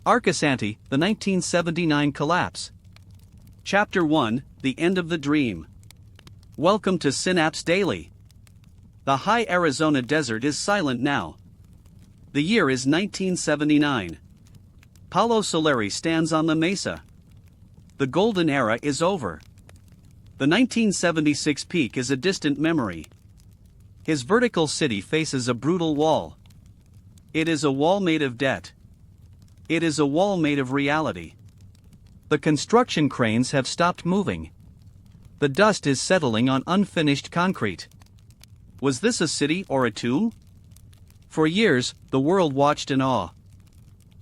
Arcosanti, the 1979 collapse. Chapter 1, The End of the Dream. Welcome to Synapse Daily. The high Arizona desert is silent now. The year is 1979. Paolo Soleri stands on the mesa. The golden era is over. The 1976 peak is a distant memory. His vertical city faces a brutal wall. It is a wall made of debt. It is a wall made of reality. The construction cranes have stopped moving. The dust is settling on unfinished concrete. Was this a city or a tomb? For years, the world watched in awe.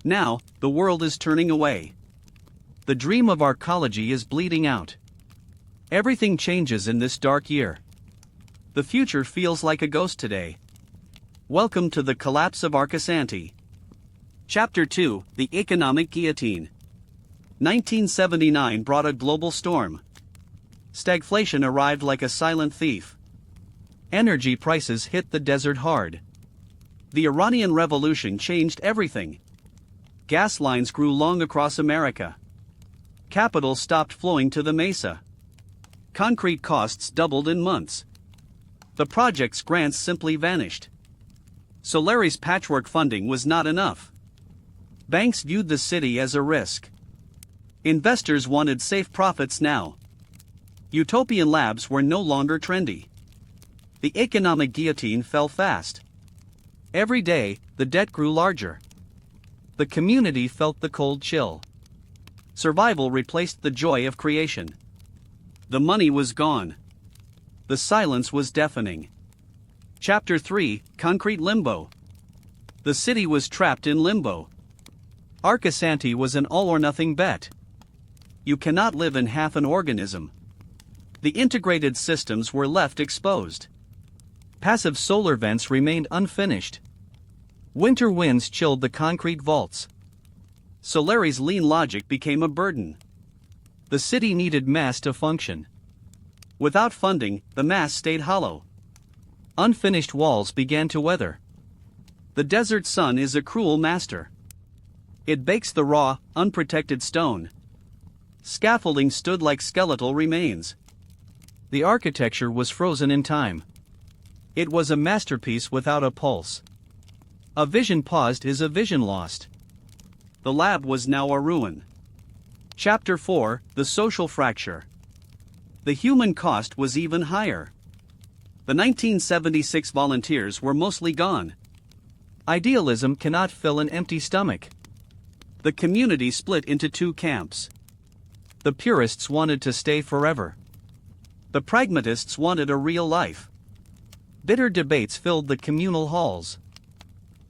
Now, the world is turning away. The dream of arcology is bleeding out. Everything changes in this dark year. The future feels like a ghost today. Welcome to the collapse of Arcosanti. Chapter 2, The Economic Guillotine. 1979 brought a global storm. Stagflation arrived like a silent thief. Energy prices hit the desert hard. The Iranian Revolution changed everything. Gas lines grew long across America. Capital stopped flowing to the mesa. Concrete costs doubled in months. The project's grants simply vanished. Soleri's patchwork funding was not enough. Banks viewed the city as a risk. Investors wanted safe profits now. Utopian labs were no longer trendy. The economic guillotine fell fast. Every day, the debt grew larger. The community felt the cold chill. Survival replaced the joy of creation. The money was gone. The silence was deafening. Chapter 3, Concrete Limbo. The city was trapped in limbo. Arcosanti was an all-or-nothing bet. You cannot live in half an organism. The integrated systems were left exposed. Passive solar vents remained unfinished. Winter winds chilled the concrete vaults. Soleri's lean logic became a burden. The city needed mass to function. Without funding, the mass stayed hollow. Unfinished walls began to weather. The desert sun is a cruel master. It bakes the raw, unprotected stone. Scaffolding stood like skeletal remains. The architecture was frozen in time. It was a masterpiece without a pulse. A vision paused is a vision lost. The lab was now a ruin. Chapter 4, The Social Fracture. The human cost was even higher. The 1976 volunteers were mostly gone. Idealism cannot fill an empty stomach. The community split into two camps. The purists wanted to stay forever. The pragmatists wanted a real life. Bitter debates filled the communal halls.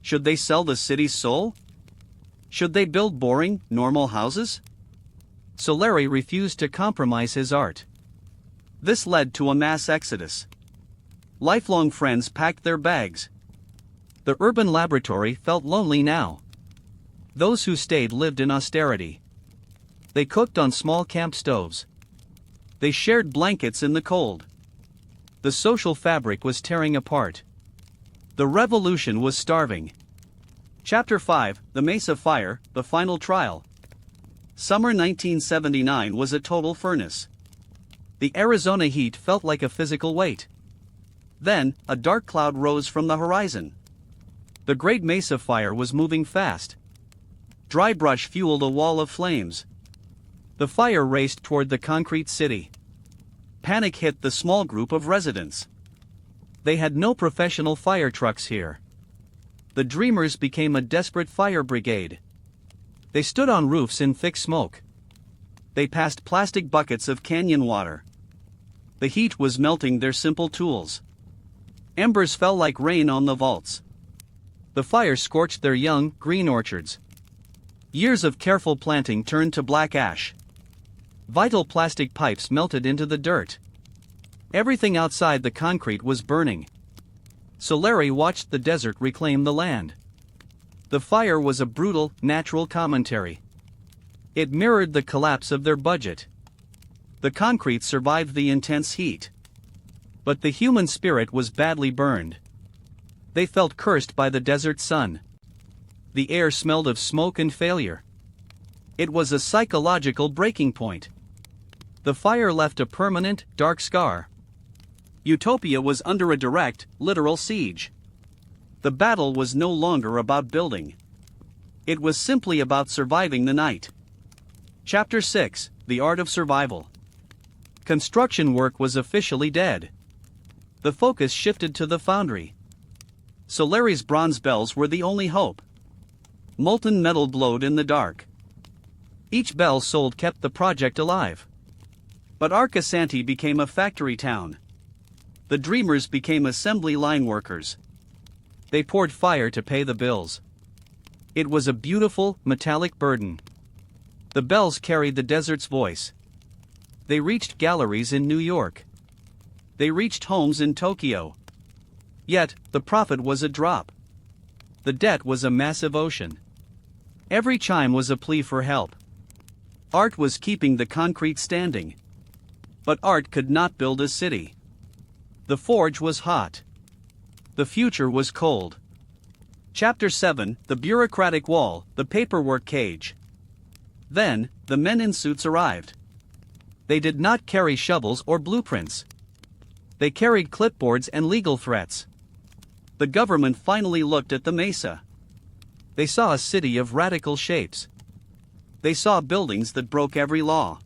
Should they sell the city's soul? Should they build boring, normal houses? Soleri refused to compromise his art. This led to a mass exodus. Lifelong friends packed their bags. The urban laboratory felt lonely now. Those who stayed lived in austerity. They cooked on small camp stoves. They shared blankets in the cold. The social fabric was tearing apart. The revolution was starving. Chapter 5, The Mesa Fire, The Final Trial. Summer 1979 was a total furnace. The Arizona heat felt like a physical weight. Then, a dark cloud rose from the horizon. The Great Mesa Fire was moving fast. Dry brush fueled a wall of flames. The fire raced toward the concrete city. Panic hit the small group of residents. They had no professional fire trucks here. The dreamers became a desperate fire brigade. They stood on roofs in thick smoke. They passed plastic buckets of canyon water. The heat was melting their simple tools. Embers fell like rain on the vaults. The fire scorched their young, green orchards. Years of careful planting turned to black ash. Vital plastic pipes melted into the dirt. Everything outside the concrete was burning. Soleri watched the desert reclaim the land. The fire was a brutal, natural commentary. It mirrored the collapse of their budget. The concrete survived the intense heat. But the human spirit was badly burned. They felt cursed by the desert sun. The air smelled of smoke and failure. It was a psychological breaking point. The fire left a permanent, dark scar. Utopia was under a direct, literal siege. The battle was no longer about building. It was simply about surviving the night. Chapter 6: The Art of Survival. Construction work was officially dead. The focus shifted to the foundry. Soleri's bronze bells were the only hope. Molten metal glowed in the dark. Each bell sold kept the project alive. But Arcosanti became a factory town. The dreamers became assembly line workers. They poured fire to pay the bills. It was a beautiful, metallic burden. The bells carried the desert's voice. They reached galleries in New York. They reached homes in Tokyo. Yet, the profit was a drop. The debt was a massive ocean. Every chime was a plea for help. Art was keeping the concrete standing. But art could not build a city. The forge was hot. The future was cold. Chapter 7: The Bureaucratic Wall, the Paperwork Cage. Then, the men in suits arrived. They did not carry shovels or blueprints. They carried clipboards and legal threats. The government finally looked at the mesa. They saw a city of radical shapes. They saw buildings that broke every law.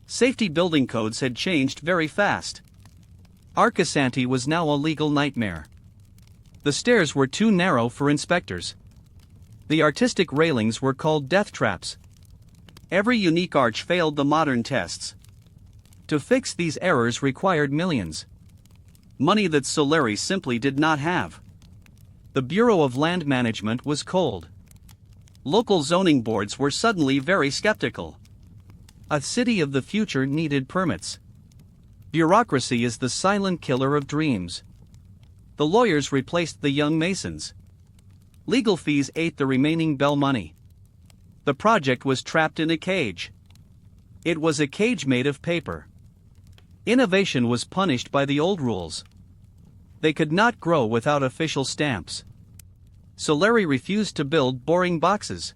Safety building codes had changed very fast. Arcosanti was now a legal nightmare. The stairs were too narrow for inspectors. The artistic railings were called death traps. Every unique arch failed the modern tests. To fix these errors required millions. Money that Soleri simply did not have. The Bureau of Land Management was cold. Local zoning boards were suddenly very skeptical. A city of the future needed permits. Bureaucracy is the silent killer of dreams. The lawyers replaced the young masons. Legal fees ate the remaining bell money. The project was trapped in a cage. It was a cage made of paper. Innovation was punished by the old rules. They could not grow without official stamps. Soleri refused to build boring boxes.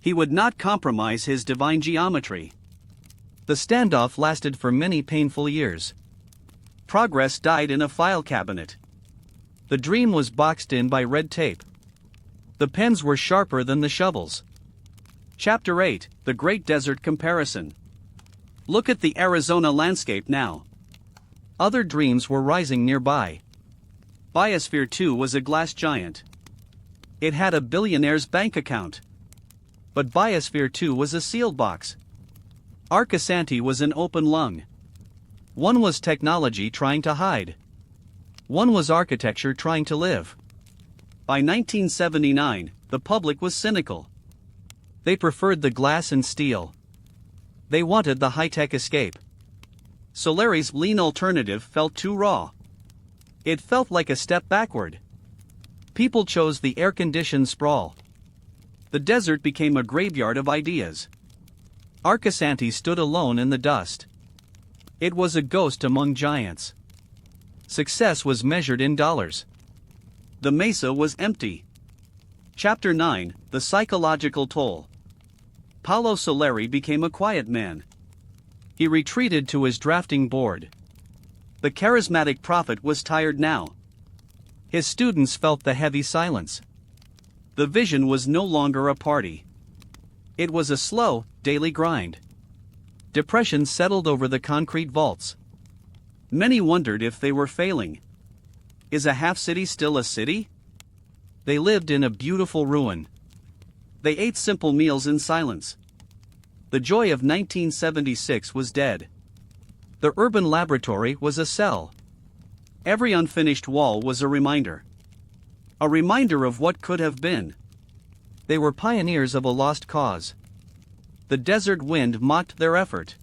He would not compromise his divine geometry. The standoff lasted for many painful years. Progress died in a file cabinet. The dream was boxed in by red tape. The pens were sharper than the shovels. Chapter 8: The Great Desert Comparison. Look at the Arizona landscape now. Other dreams were rising nearby. Biosphere 2 was a glass giant. It had a billionaire's bank account. But Biosphere 2 was a sealed box. Arcosanti was an open lung. One was technology trying to hide. One was architecture trying to live. By 1979, the public was cynical. They preferred the glass and steel. They wanted the high-tech escape. Soleri's lean alternative felt too raw. It felt like a step backward. People chose the air-conditioned sprawl. The desert became a graveyard of ideas. Arcosanti stood alone in the dust. It was a ghost among giants. Success was measured in dollars. The mesa was empty. Chapter 9: The Psychological Toll. Paolo Soleri became a quiet man. He retreated to his drafting board. The charismatic prophet was tired now. His students felt the heavy silence. The vision was no longer a party. It was a slow, daily grind. Depression settled over the concrete vaults. Many wondered if they were failing. Is a half-city still a city? They lived in a beautiful ruin. They ate simple meals in silence. The joy of 1976 was dead. The urban laboratory was a cell. Every unfinished wall was a reminder. A reminder of what could have been. They were pioneers of a lost cause. The desert wind mocked their effort.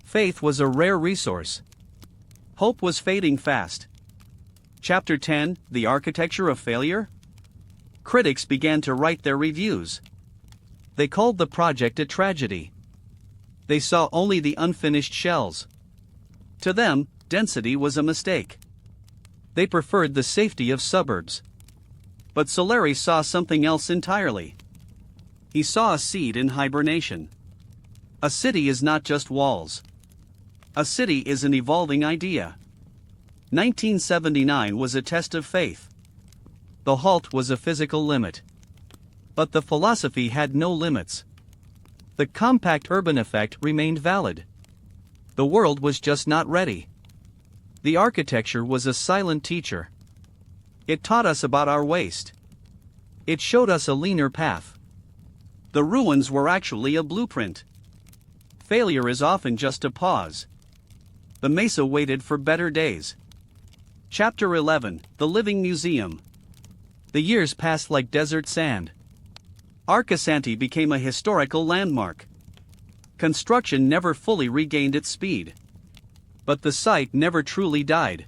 Faith was a rare resource. Hope was fading fast. Chapter 10: The Architecture of Failure. Critics began to write their reviews. They called the project a tragedy. They saw only the unfinished shells. To them, density was a mistake. They preferred the safety of suburbs. But Soleri saw something else entirely. He saw a seed in hibernation. A city is not just walls. A city is an evolving idea. 1979 was a test of faith. The halt was a physical limit. But the philosophy had no limits. The compact urban effect remained valid. The world was just not ready. The architecture was a silent teacher. It taught us about our waste. It showed us a leaner path. The ruins were actually a blueprint. Failure is often just a pause. The mesa waited for better days. Chapter 11: The Living Museum. The years passed like desert sand. Arcosanti became a historical landmark. Construction never fully regained its speed. But the site never truly died.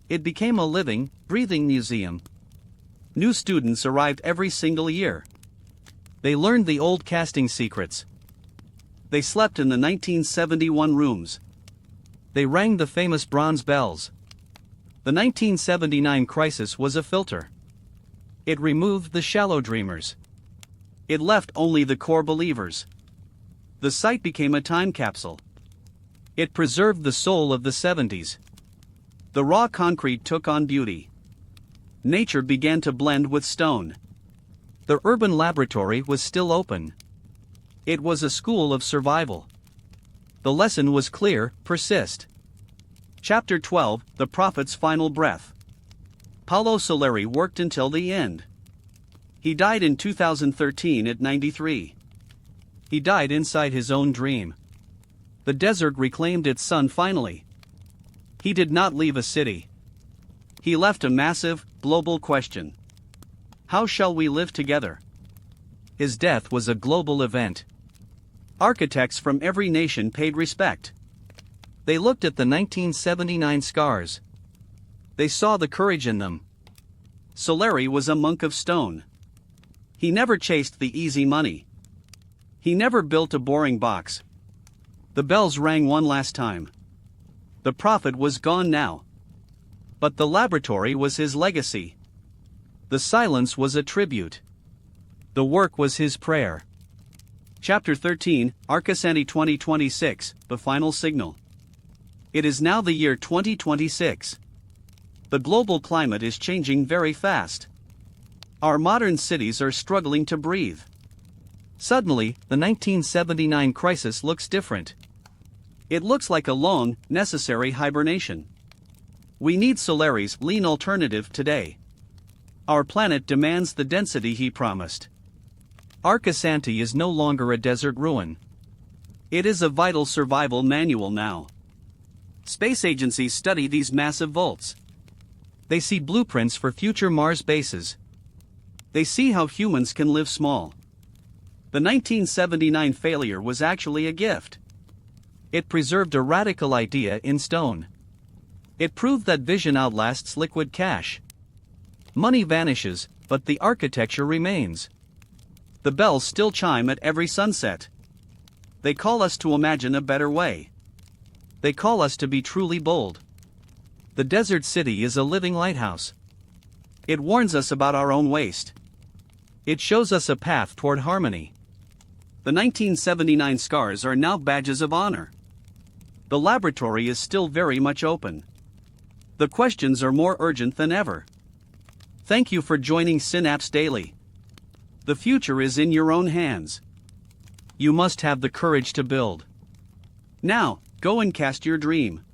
It became a living, breathing museum. New students arrived every single year. They learned the old casting secrets. They slept in the 1971 rooms. They rang the famous bronze bells. The 1979 crisis was a filter. It removed the shallow dreamers. It left only the core believers. The site became a time capsule. It preserved the soul of the 70s. The raw concrete took on beauty. Nature began to blend with stone. The urban laboratory was still open. It was a school of survival. The lesson was clear: persist. Chapter 12: The Prophet's Final Breath. Paolo Soleri worked until the end. He died in 2013 at 93. He died inside his own dream. The desert reclaimed its sun finally. He did not leave a city. He left a massive, global question. How shall we live together? His death was a global event. Architects from every nation paid respect. They looked at the 1979 scars. They saw the courage in them. Soleri was a monk of stone. He never chased the easy money. He never built a boring box. The bells rang one last time. The prophet was gone now. But the laboratory was his legacy. The silence was a tribute. The work was his prayer. Chapter 13: Arcosanti 2026, The Final Signal. It is now the year 2026. The global climate is changing very fast. Our modern cities are struggling to breathe. Suddenly, the 1979 crisis looks different. It looks like a long, necessary hibernation. We need Soleri's lean alternative today. Our planet demands the density he promised. Arcosanti is no longer a desert ruin. It is a vital survival manual now. Space agencies study these massive vaults. They see blueprints for future Mars bases. They see how humans can live small. The 1979 failure was actually a gift. It preserved a radical idea in stone. It proved that vision outlasts liquid cash. Money vanishes, but the architecture remains. The bells still chime at every sunset. They call us to imagine a better way. They call us to be truly bold. The desert city is a living lighthouse. It warns us about our own waste. It shows us a path toward harmony. The 1979 scars are now badges of honor. The laboratory is still very much open. The questions are more urgent than ever. Thank you for joining Synapse Daily. The future is in your own hands. You must have the courage to build. Now, go and cast your dream.